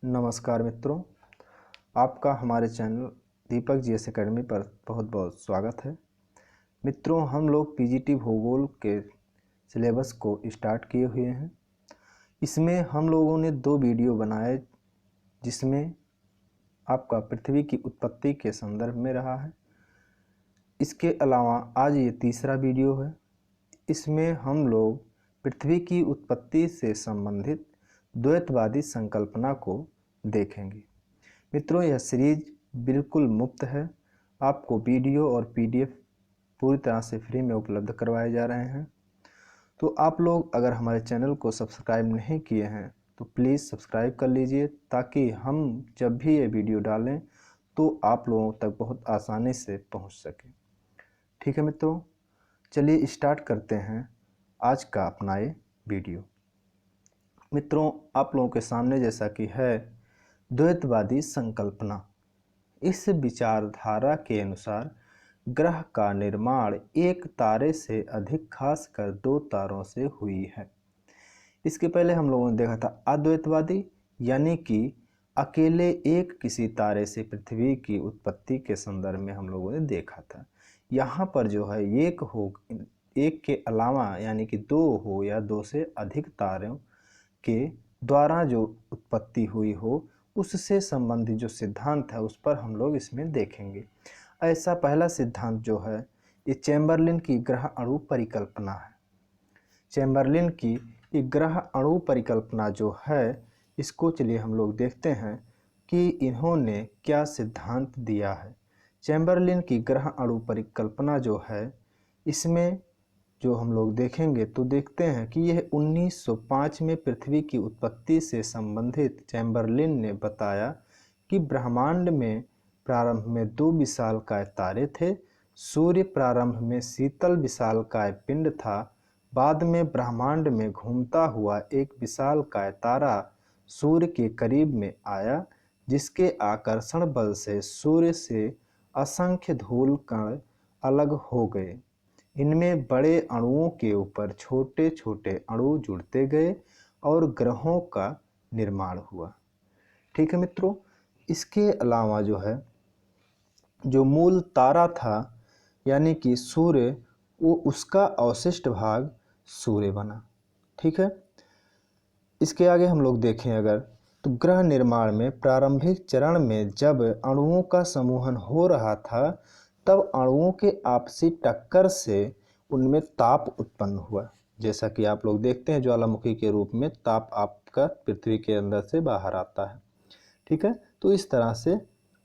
नमस्कार मित्रों, आपका हमारे चैनल दीपक जीएस एकेडमी पर बहुत बहुत स्वागत है। मित्रों, हम लोग पीजीटी भूगोल के सिलेबस को स्टार्ट किए हुए हैं। इसमें हम लोगों ने 2 वीडियो बनाए जिसमें आपका पृथ्वी की उत्पत्ति के संदर्भ में रहा है। इसके अलावा आज ये तीसरा वीडियो है। इसमें हम लोग पृथ्वी की उत्पत्ति से संबंधित द्वैतवादी संकल्पना को देखेंगे। मित्रों, यह सीरीज बिल्कुल मुफ्त है। आपको वीडियो और पीडीएफ पूरी तरह से फ्री में उपलब्ध करवाए जा रहे हैं। तो आप लोग अगर हमारे चैनल को सब्सक्राइब नहीं किए हैं तो प्लीज़ सब्सक्राइब कर लीजिए, ताकि हम जब भी ये वीडियो डालें तो आप लोगों तक बहुत आसानी से पहुंच सके। ठीक है मित्रों, चलिए स्टार्ट करते हैं आज का अपना ये वीडियो। मित्रों, आप लोगों के सामने जैसा कि है द्वैतवादी संकल्पना। इस विचारधारा के अनुसार ग्रह का निर्माण एक तारे से अधिक खासकर 2 तारों से हुई है। इसके पहले हम लोगों ने देखा था अद्वैतवादी, यानी कि अकेले एक किसी तारे से पृथ्वी की उत्पत्ति के संदर्भ में हम लोगों ने देखा था। यहाँ पर जो है एक के अलावा यानी कि 2 हो या 2 से अधिक तारों के द्वारा जो उत्पत्ति हुई हो, उससे संबंधित जो सिद्धांत है उस पर हम लोग इसमें देखेंगे। ऐसा पहला सिद्धांत जो है ये चैम्बरलिन की ग्रह अणु परिकल्पना है। चैम्बरलिन की ये ग्रह अणु परिकल्पना जो है, इसको चलिए हम लोग देखते हैं कि इन्होंने क्या सिद्धांत दिया है। चैम्बरलिन की ग्रह अणु परिकल्पना जो है, इसमें जो हम लोग देखेंगे तो देखते हैं कि यह 1905 में पृथ्वी की उत्पत्ति से संबंधित चैम्बरलिन ने बताया कि ब्रह्मांड में प्रारंभ में 2 विशालकाय तारे थे। सूर्य प्रारंभ में शीतल विशालकाय पिंड था। बाद में ब्रह्मांड में घूमता हुआ एक विशालकाय तारा सूर्य के करीब में आया, जिसके आकर्षण बल से सूर्य से असंख्य धूल कण अलग हो गए। इनमें बड़े अणुओं के ऊपर छोटे छोटे अणु जुड़ते गए और ग्रहों का निर्माण हुआ। ठीक है मित्रों, इसके अलावा जो है जो मूल तारा था यानी कि सूर्य, वो उसका अवशिष्ट भाग सूर्य बना। ठीक है, इसके आगे हम लोग देखें अगर तो ग्रह निर्माण में प्रारंभिक चरण में जब अणुओं का समूहन हो रहा था, तब अणुओं के आपसी टक्कर से उनमें ताप उत्पन्न हुआ। जैसा कि आप लोग देखते हैं ज्वालामुखी के रूप में ताप आपका पृथ्वी के अंदर से बाहर आता है। ठीक है, तो इस तरह से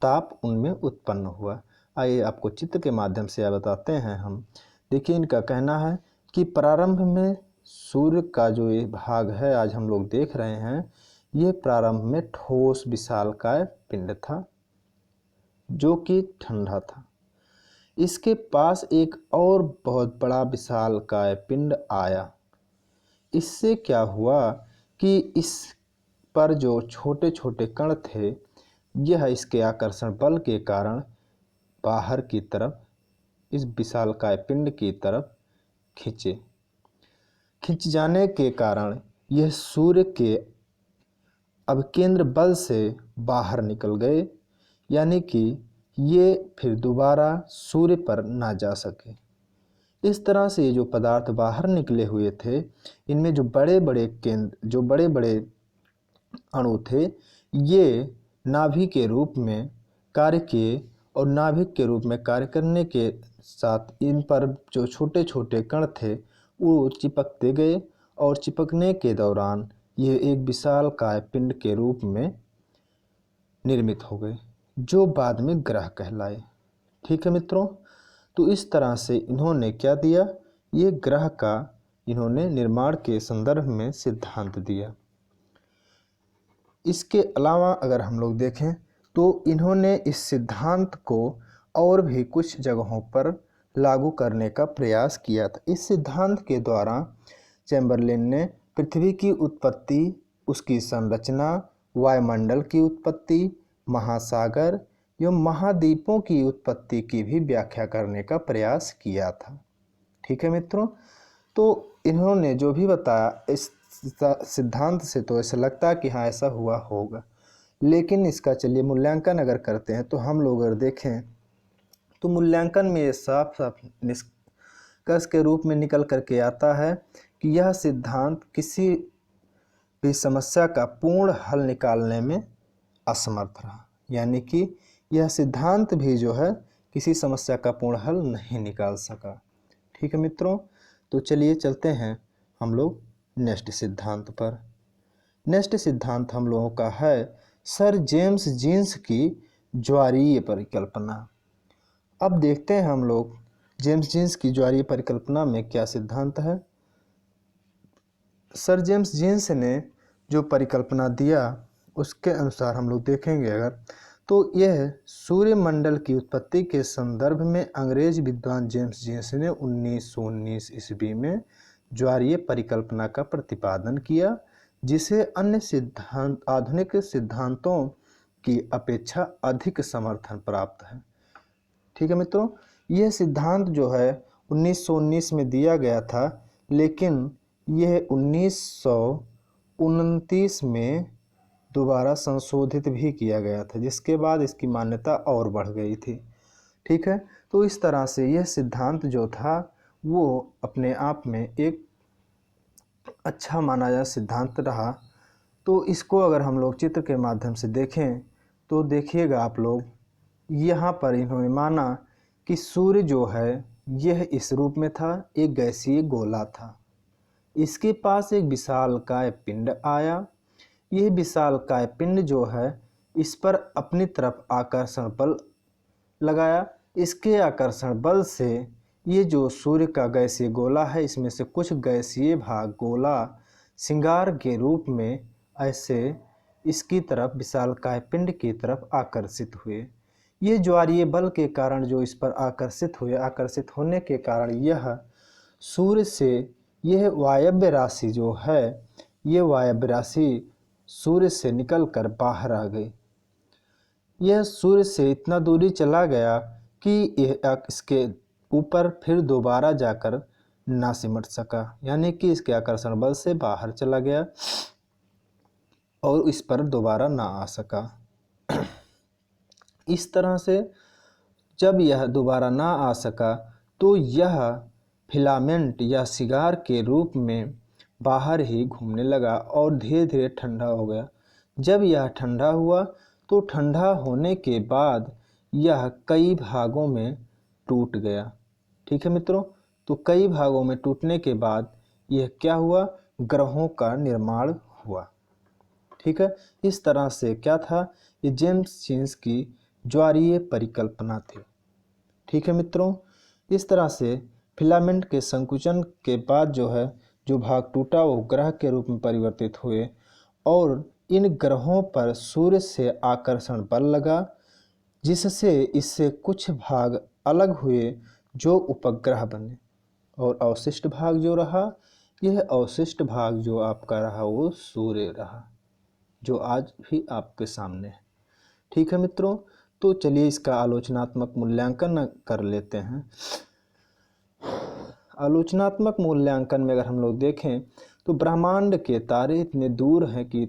ताप उनमें उत्पन्न हुआ। आइए आपको चित्र के माध्यम से बताते हैं हम। देखिए, इनका कहना है कि प्रारंभ में सूर्य का जो ये भाग है आज हम लोग देख रहे हैं, ये प्रारंभ में ठोस विशालकाय पिंड था जो कि ठंडा था। इसके पास एक और बहुत बड़ा विशालकाय पिंड आया। इससे क्या हुआ कि इस पर जो छोटे छोटे कण थे, यह इसके आकर्षण बल के कारण बाहर की तरफ इस विशालकाय पिंड की तरफ खिंच जाने के कारण यह सूर्य के अभिकेंद्र बल से बाहर निकल गए, यानी कि ये फिर दोबारा सूर्य पर ना जा सके। इस तरह से ये जो पदार्थ बाहर निकले हुए थे, इनमें जो बड़े बड़े अणु थे, ये नाभि के रूप में कार्य किए और नाभिक के रूप में कार्य करने के साथ इन पर जो छोटे छोटे कण थे वो चिपकते गए और चिपकने के दौरान ये एक विशालकाय पिंड के रूप में निर्मित हो गए, जो बाद में ग्रह कहलाए। ठीक है मित्रों, तो इस तरह से इन्होंने क्या दिया, ये ग्रह का इन्होंने निर्माण के संदर्भ में सिद्धांत दिया। इसके अलावा अगर हम लोग देखें तो इन्होंने इस सिद्धांत को और भी कुछ जगहों पर लागू करने का प्रयास किया था। इस सिद्धांत के द्वारा चैम्बरलिन ने पृथ्वी की उत्पत्ति, उसकी संरचना, वायुमंडल की उत्पत्ति, महासागर एवं महाद्वीपों की उत्पत्ति की भी व्याख्या करने का प्रयास किया था। ठीक है मित्रों, तो इन्होंने जो भी बताया इस सिद्धांत से तो ऐसा लगता है कि हाँ ऐसा हुआ होगा। लेकिन इसका चलिए मूल्यांकन अगर करते हैं तो हम लोग अगर देखें तो मूल्यांकन में ये साफ साफ निष्कर्ष के रूप में निकल करके आता है कि यह सिद्धांत किसी भी समस्या का पूर्ण हल निकालने में असमर्थ रहा। यानी कि यह सिद्धांत भी जो है किसी समस्या का पूर्ण हल नहीं निकाल सका। ठीक है मित्रों, तो चलिए चलते हैं हम लोग नेक्स्ट सिद्धांत पर। नेक्स्ट सिद्धांत हम लोगों का है सर जेम्स जीन्स की ज्वारीय परिकल्पना। अब देखते हैं हम लोग जेम्स जीन्स की ज्वारीय परिकल्पना में क्या सिद्धांत है। सर जेम्स जीन्स ने जो परिकल्पना दिया उसके अनुसार हम लोग देखेंगे अगर तो यह सूर्यमंडल की उत्पत्ति के संदर्भ में अंग्रेज विद्वान जेम्स जीन्स ने 1919 ईस्वी में ज्वारीय परिकल्पना का प्रतिपादन किया, जिसे अन्य सिद्धांत आधुनिक सिद्धांतों की अपेक्षा अधिक समर्थन प्राप्त है। ठीक है मित्रों, यह सिद्धांत जो है 1919 में दिया गया था, लेकिन यह 1929 में दोबारा संशोधित भी किया गया था, जिसके बाद इसकी मान्यता और बढ़ गई थी। ठीक है, तो इस तरह से यह सिद्धांत जो था वो अपने आप में एक अच्छा माना गया सिद्धांत रहा। तो इसको अगर हम लोग चित्र के माध्यम से देखें तो देखिएगा आप लोग, यहाँ पर इन्होंने माना कि सूर्य जो है यह इस रूप में था, एक गैसीय गोला था। इसके पास एक विशालकाय पिंड आया। यह विशालकाय पिंड जो है इस पर अपनी तरफ आकर्षण बल लगाया। इसके आकर्षण बल से ये जो सूर्य का गैसीय गोला है इसमें से कुछ गैसीय भाग गोला श्रृंगार के रूप में ऐसे इसकी तरफ विशालकाय पिंड की तरफ आकर्षित हुए। ये ज्वारीय बल के कारण जो इस पर आकर्षित हुए, आकर्षित होने के कारण यह सूर्य से यह वायव्य राशि जो है, ये वायव्य राशि सूर्य से निकलकर बाहर आ गई। यह सूर्य से इतना दूरी चला गया कि यह इसके ऊपर फिर दोबारा जाकर ना सिमट सका, यानी कि इसके आकर्षण बल से बाहर चला गया और इस पर दोबारा ना आ सका। इस तरह से जब यह दोबारा ना आ सका तो यह फिलामेंट या सिगार के रूप में बाहर ही घूमने लगा और धीरे धीरे ठंडा हो गया। जब यह ठंडा हुआ तो ठंडा होने के बाद यह कई भागों में टूट गया। ठीक है मित्रों, तो कई भागों में टूटने के बाद यह क्या हुआ, ग्रहों का निर्माण हुआ। ठीक है, इस तरह से क्या था, ये जेम्स जीन्स की ज्वारीय परिकल्पना थी। ठीक है मित्रों, इस तरह से फिलामेंट के संकुचन के बाद जो है जो भाग टूटा वो ग्रह के रूप में परिवर्तित हुए और इन ग्रहों पर सूर्य से आकर्षण बल लगा, जिससे इससे कुछ भाग अलग हुए जो उपग्रह बने और अवशिष्ट भाग जो रहा, यह अवशिष्ट भाग जो आपका रहा वो सूर्य रहा, जो आज भी आपके सामने है। ठीक है मित्रों, तो चलिए इसका आलोचनात्मक मूल्यांकन कर लेते हैं। आलोचनात्मक मूल्यांकन में अगर हम लोग देखें तो ब्रह्मांड के तारे इतने दूर हैं कि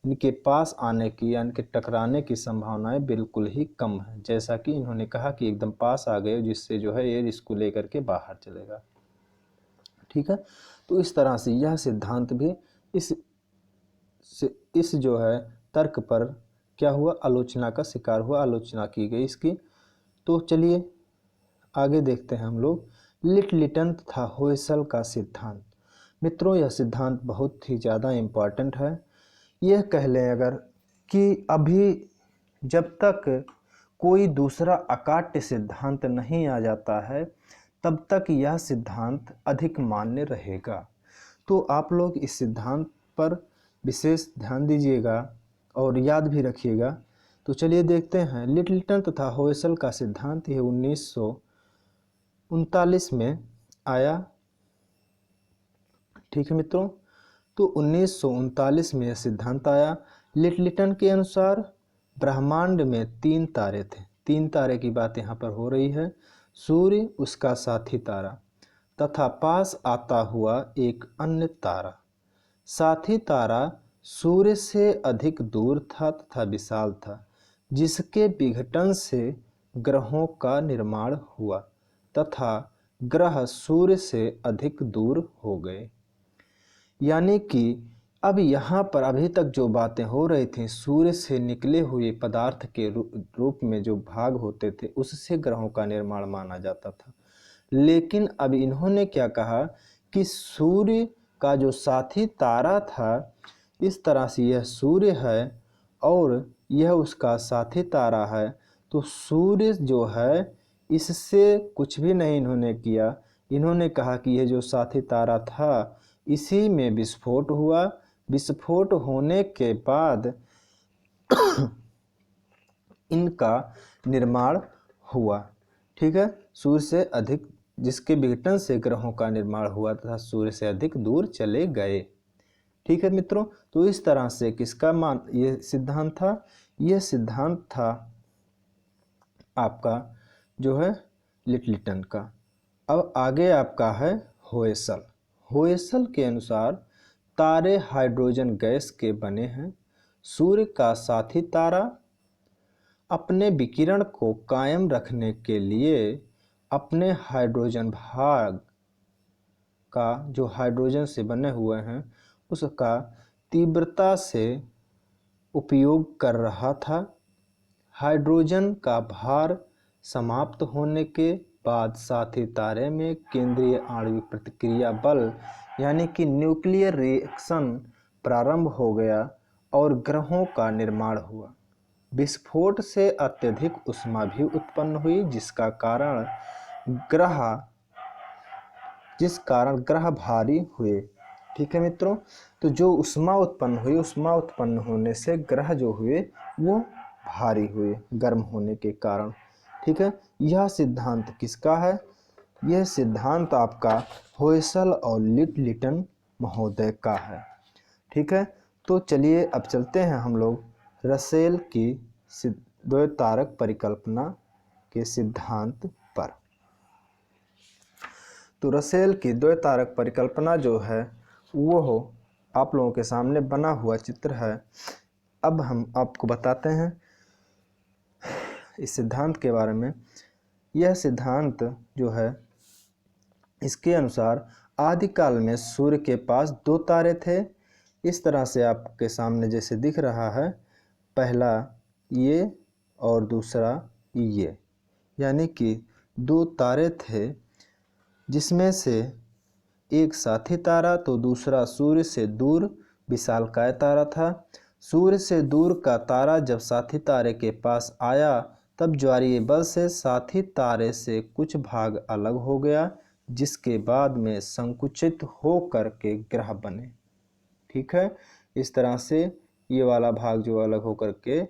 इनके पास आने की यानी कि टकराने की संभावनाएं बिल्कुल ही कम है। जैसा कि इन्होंने कहा कि एकदम पास आ गए, जिससे जो है ये इसको लेकर के बाहर चलेगा। ठीक है, तो इस तरह से यह सिद्धांत भी इस जो है तर्क पर क्या हुआ, आलोचना का शिकार हुआ, आलोचना की गई इसकी। तो चलिए आगे देखते हैं हम लोग लिटलिटन तथा होयसल का सिद्धांत। मित्रों, यह सिद्धांत बहुत ही ज़्यादा इम्पॉर्टेंट है। यह कह लें अगर कि अभी जब तक कोई दूसरा अकाट्य सिद्धांत नहीं आ जाता है तब तक यह सिद्धांत अधिक मान्य रहेगा। तो आप लोग इस सिद्धांत पर विशेष ध्यान दीजिएगा और याद भी रखिएगा। तो चलिए देखते हैं लिटलिटन तथा होयसल का सिद्धांत। यह 1939 में आया। ठीक है मित्रों, तो 1939 में यह सिद्धांत आया। लिटलिटन के अनुसार ब्रह्मांड में 3 तारे थे। 3 तारे की बात यहाँ पर हो रही है, सूर्य, उसका साथी तारा तथा पास आता हुआ एक अन्य तारा। साथी तारा सूर्य से अधिक दूर था तथा विशाल था, जिसके विघटन से ग्रहों का निर्माण हुआ तथा ग्रह सूर्य से अधिक दूर हो गए। यानी कि अब यहाँ पर अभी तक जो बातें हो रही थी, सूर्य से निकले हुए पदार्थ के रूप में जो भाग होते थे उससे ग्रहों का निर्माण माना जाता था। लेकिन अब इन्होंने क्या कहा कि सूर्य का जो साथी तारा था, इस तरह से यह सूर्य है और यह उसका साथी तारा है, तो सूर्य जो है इससे कुछ भी नहीं इन्होंने किया। इन्होंने कहा कि यह जो साथी तारा था इसी में विस्फोट हुआ, विस्फोट होने के बाद इनका निर्माण हुआ। ठीक है, सूर्य से अधिक, जिसके विघटन से ग्रहों का निर्माण हुआ तथा सूर्य से अधिक दूर चले गए। ठीक है मित्रों, तो इस तरह से किसका ये सिद्धांत था? यह सिद्धांत था आपका जो है लिटलटन का। अब आगे आपका है होएसल। होएसल के अनुसार तारे हाइड्रोजन गैस के बने हैं। सूर्य का साथी तारा अपने विकिरण को कायम रखने के लिए अपने हाइड्रोजन भाग का, जो हाइड्रोजन से बने हुए हैं, उसका तीव्रता से उपयोग कर रहा था। हाइड्रोजन का भार समाप्त होने के बाद साथी तारे में केंद्रीय आणविक प्रतिक्रिया बल यानी कि न्यूक्लियर रिएक्शन प्रारंभ हो गया और ग्रहों का निर्माण हुआ। विस्फोट से अत्यधिक ऊष्मा भी उत्पन्न हुई, जिस कारण ग्रह भारी हुए। ठीक है मित्रों, तो जो ऊष्मा उत्पन्न हुई, ऊष्मा उत्पन्न होने से ग्रह जो हुए वो भारी हुए गर्म होने के कारण। ठीक है, यह सिद्धांत किसका है? यह सिद्धांत आपका होएसल और लिटलटन महोदय का है। ठीक है, तो चलिए अब चलते हैं हम लोग रसेल की द्वैतारक परिकल्पना के सिद्धांत पर। तो रसेल की द्वैतारक परिकल्पना जो है वो आप लोगों के सामने बना हुआ चित्र है। अब हम आपको बताते हैं इस सिद्धांत के बारे में। यह सिद्धांत जो है, इसके अनुसार आदिकाल में सूर्य के पास दो तारे थे। इस तरह से आपके सामने जैसे दिख रहा है, पहला ये और दूसरा ये, यानी कि दो तारे थे, जिसमें से एक साथी तारा तो दूसरा सूर्य से दूर विशालकाय तारा था। सूर्य से दूर का तारा जब साथी तारे के पास आया, तब ज्वारीय बल से साथी तारे से कुछ भाग अलग हो गया, जिसके बाद में संकुचित हो कर के ग्रह बने। ठीक है, इस तरह से ये वाला भाग जो अलग हो कर के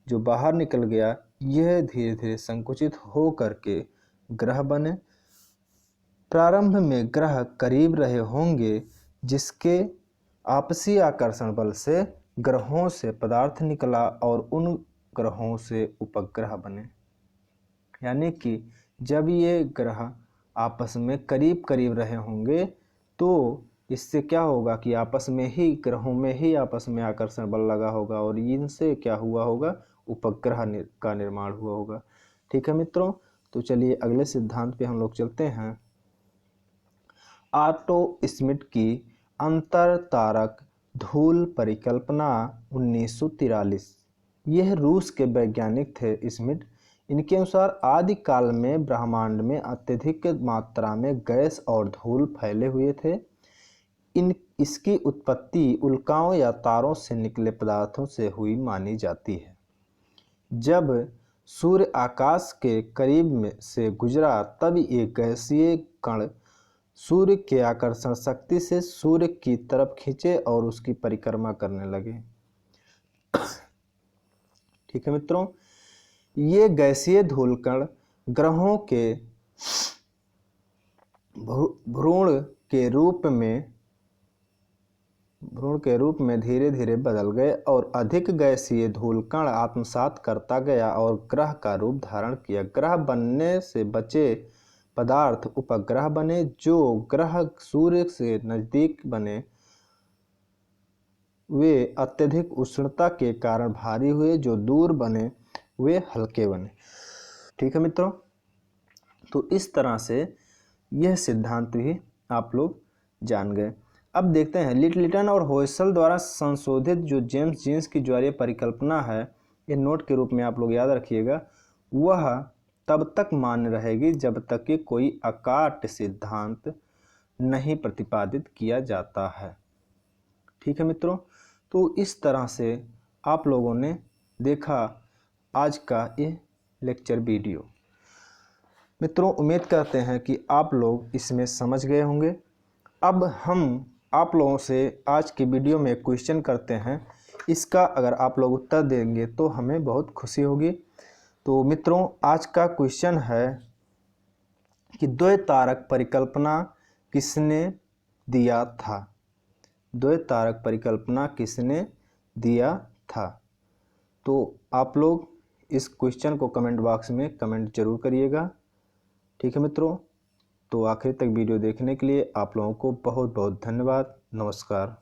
जो बाहर निकल गया, यह धीरे धीरे संकुचित हो कर के ग्रह बने। प्रारंभ में ग्रह करीब रहे होंगे, जिसके आपसी आकर्षण बल से ग्रहों से पदार्थ निकला और उन ग्रहों से उपग्रह बने। यानी कि जब ये ग्रह आपस में करीब करीब रहे होंगे, तो इससे क्या होगा कि आपस में ही, ग्रहों में ही आपस में आकर्षण बल लगा होगा और इनसे क्या हुआ होगा, उपग्रह का निर्माण हुआ होगा। ठीक है मित्रों, तो चलिए अगले सिद्धांत पे हम लोग चलते हैं। ऑटो स्मिथ की अंतर तारक धूल परिकल्पना 1943। यह रूस के वैज्ञानिक थे स्मिथ। इनके अनुसार आदिकाल में ब्रह्मांड में अत्यधिक मात्रा में गैस और धूल फैले हुए थे। इसकी उत्पत्ति उल्काओं या तारों से निकले पदार्थों से हुई मानी जाती है। जब सूर्य आकाश के करीब में से गुजरा, तब एक गैसीय कण सूर्य के आकर्षण शक्ति से सूर्य की तरफ खींचे और उसकी परिक्रमा करने लगे। ठीक है मित्रों, ये गैसीय धूलकण ग्रहों के भ्रूण के रूप में धीरे धीरे बदल गए और अधिक गैसीय धूलकण आत्मसात करता गया और ग्रह का रूप धारण किया। ग्रह बनने से बचे पदार्थ उपग्रह बने। जो ग्रह सूर्य से नजदीक बने वे अत्यधिक उष्णता के कारण भारी हुए, जो दूर बने वे हल्के बने। ठीक है मित्रों, तो इस तरह से यह सिद्धांत भी आप लोग जान गए। अब देखते हैं लिटलटन और होयसल द्वारा संशोधित जो जेम्स जीन्स की ज्वारीय परिकल्पना है, ये नोट के रूप में आप लोग याद रखिएगा, वह तब तक मान्य रहेगी जब तक कि कोई अकाट्य सिद्धांत नहीं प्रतिपादित किया जाता है। ठीक है मित्रों, तो इस तरह से आप लोगों ने देखा आज का ये लेक्चर वीडियो। मित्रों, उम्मीद करते हैं कि आप लोग इसमें समझ गए होंगे। अब हम आप लोगों से आज की वीडियो में क्वेश्चन करते हैं, इसका अगर आप लोग उत्तर देंगे तो हमें बहुत खुशी होगी। तो मित्रों, आज का क्वेश्चन है कि द्वैतारक परिकल्पना किसने दिया था? द्वैतारक परिकल्पना किसने दिया था? तो आप लोग इस क्वेश्चन को कमेंट बॉक्स में कमेंट जरूर करिएगा। ठीक है मित्रों, तो आखिर तक वीडियो देखने के लिए आप लोगों को बहुत बहुत धन्यवाद। नमस्कार।